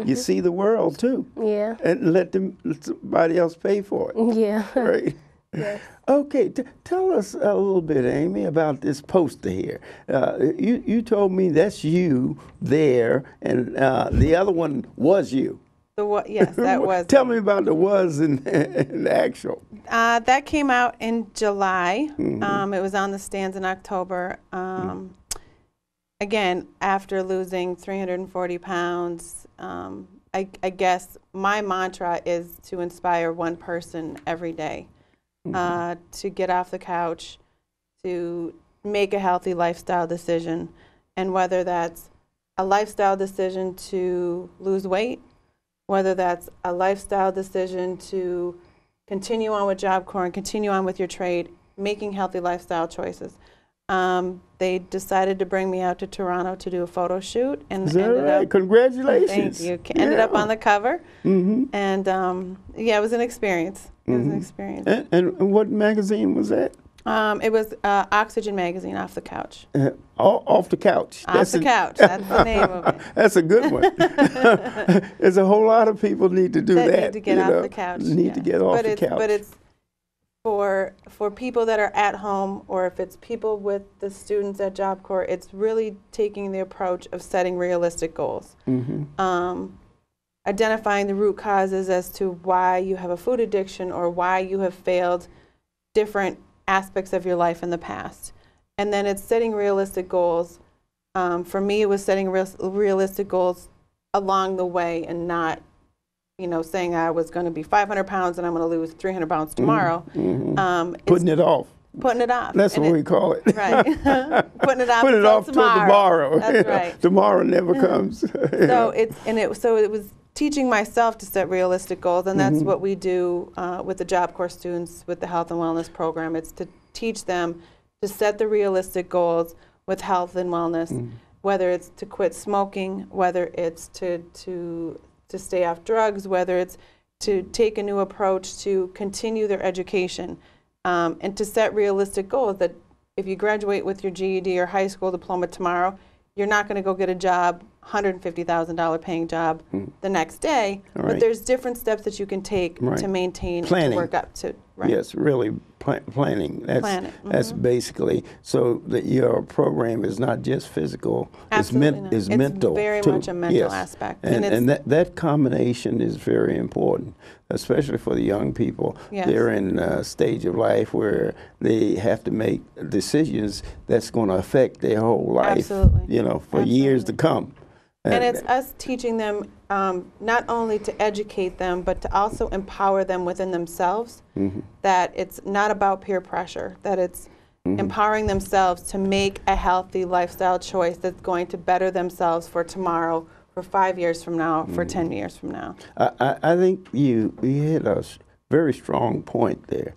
you see the world too. Yeah. And let somebody else pay for it. Yeah. Right. Yes. Okay, tell us a little bit, Amy, about this poster here. You told me that's you there, and the other one was you. Yes, that was. Tell me about the was and the actual. That came out in July. It was on the stands in October. Again, after losing 340 pounds, I guess my mantra is to inspire one person every day to get off the couch, to make a healthy lifestyle decision. And whether that's a lifestyle decision to lose weight, whether that's a lifestyle decision to continue on with Job Corps and continue on with your trade, making healthy lifestyle choices. They decided to bring me out to Toronto to do a photo shoot, and ended up. Congratulations! Thank you. Ended up on the cover, and yeah, it was an experience. It was an experience. And what magazine was that? It was Oxygen Magazine, Off the Couch. Off the Couch. Off the Couch. That's the name of it. That's a good one. There's a whole lot of people need to do that. Need to get off the couch. Need to get off the couch. But it's for people that are at home, or if it's people with the students at Job Corps, it's really taking the approach of setting realistic goals. Identifying the root causes as to why you have a food addiction or why you have failed different aspects of your life in the past. And then it's setting realistic goals. For me, it was setting realistic goals along the way, and not, saying I was going to be 500 pounds and I'm going to lose 300 pounds tomorrow. Putting it off. Putting it off. That's what we call it. Right. Putting it off. Put it off till tomorrow. That's right. Tomorrow never comes. So it was teaching myself to set realistic goals, and that's what we do with the Job Corps students with the Health and Wellness Program. It's to teach them to set the realistic goals with health and wellness, whether it's to quit smoking, whether it's to stay off drugs, whether it's to take a new approach to continue their education, and to set realistic goals that if you graduate with your GED or high school diploma tomorrow, you're not going to go get a job, $150,000 paying job the next day, but there's different steps that you can take to maintain and to work up to. Right. Yes, really planning. That's basically so that your program is not just physical. Absolutely it's mental. It's very too. much a mental aspect. And that combination is very important, especially for the young people. Yes. They're in a stage of life where they have to make decisions that's going to affect their whole life. Absolutely. For years to come. And it's us teaching them not only to educate them, but to also empower them within themselves, that it's not about peer pressure, that it's empowering themselves to make a healthy lifestyle choice that's going to better themselves for tomorrow, for 5 years from now, for 10 years from now. I think you hit a very strong point there,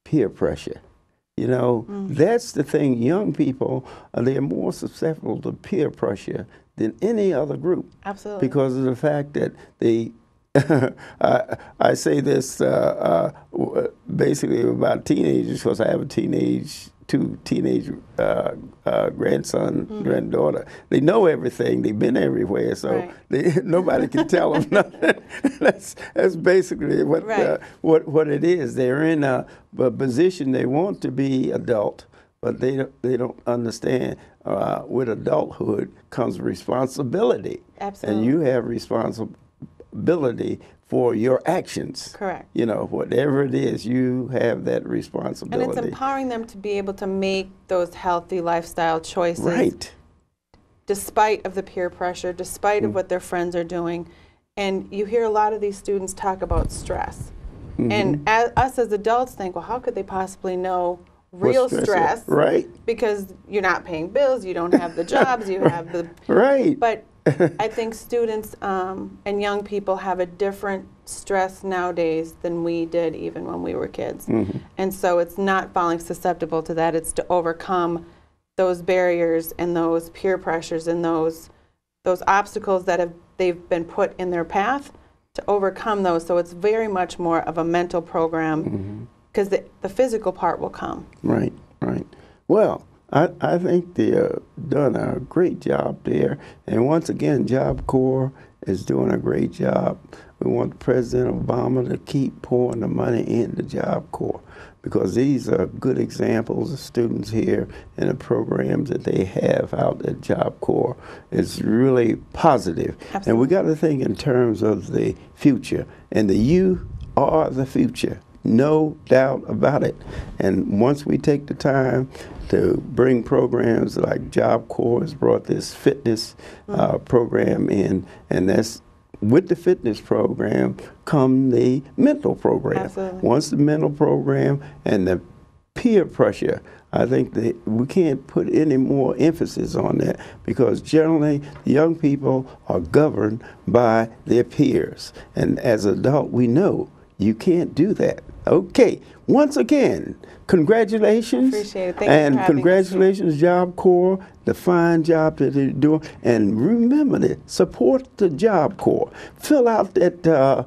peer pressure. That's the thing. Young people, they're more susceptible to peer pressure than any other group. Absolutely. Because of the fact that they, I say this basically about teenagers, because I have two teenage granddaughter. They know everything. They've been everywhere, so nobody can tell them nothing. That's basically what it is. They're in a position they want to be adult, but they don't understand. With adulthood comes responsibility. Absolutely. And you have responsibility for your actions. Correct. Whatever it is, you have that responsibility. And it's empowering them to be able to make those healthy lifestyle choices. Right. Despite of the peer pressure, despite of what their friends are doing. And you hear a lot of these students talk about stress. And us as adults think, well, how could they possibly know real stress? Right. Because you're not paying bills, you don't have the jobs, you have the... Right. But I think students and young people have a different stress nowadays than we did even when we were kids. And so it's not falling susceptible to that. It's to overcome those barriers and those peer pressures and those obstacles that they've been put in their path, to overcome those. So it's very much more of a mental program, because the physical part will come. Right. Well, I think they've done a great job there. And once again, Job Corps is doing a great job. We want President Obama to keep pouring the money into Job Corps, because these are good examples of students here and the programs that they have out at Job Corps. It's really positive. Absolutely. And we got to think in terms of the future. And the youth are the future, no doubt about it. And once we take the time to bring programs like Job Corps has brought this fitness program in, and that's with the fitness program come the mental program. Absolutely. Once the mental program and the peer pressure, I think that we can't put any more emphasis on that, because generally the young people are governed by their peers. And as an adult, we know you can't do that. Okay, once again, congratulations. Appreciate it. Thank you and for having congratulations, Job Corps, the fine job that they're doing. And remember to support the Job Corps. Fill out that,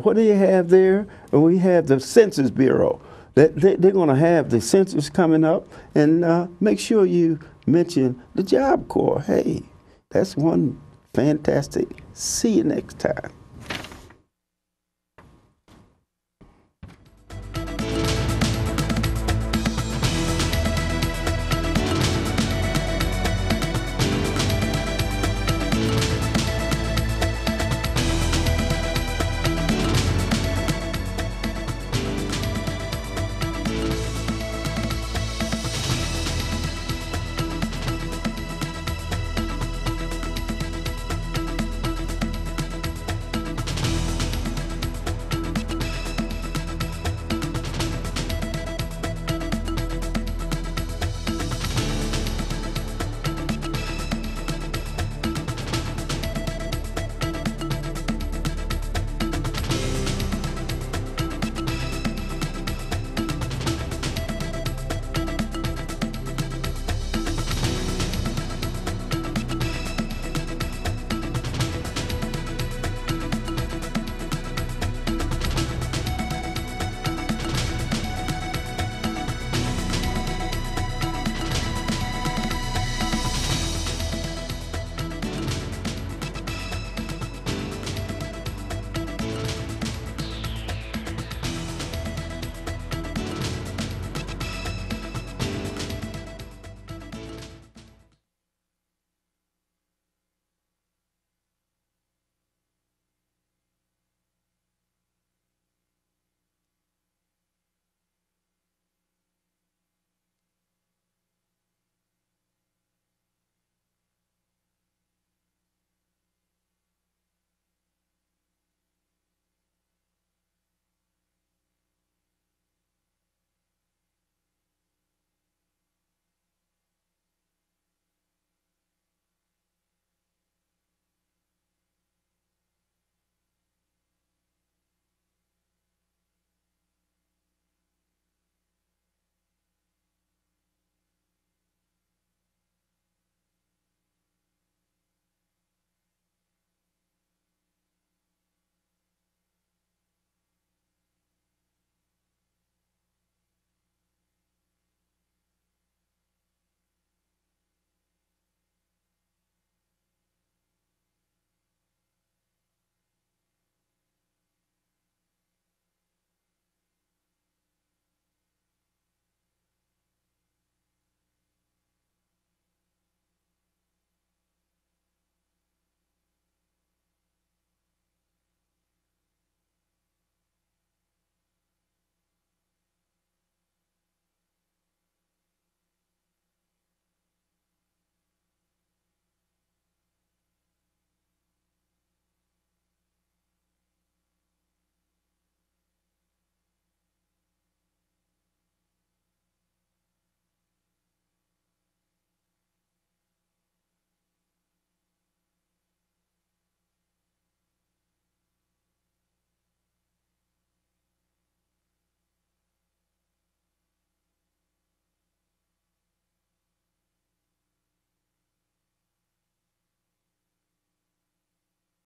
what do you have there? We have the Census Bureau. They're going to have the census coming up, and make sure you mention the Job Corps. Hey, that's one fantastic. See you next time.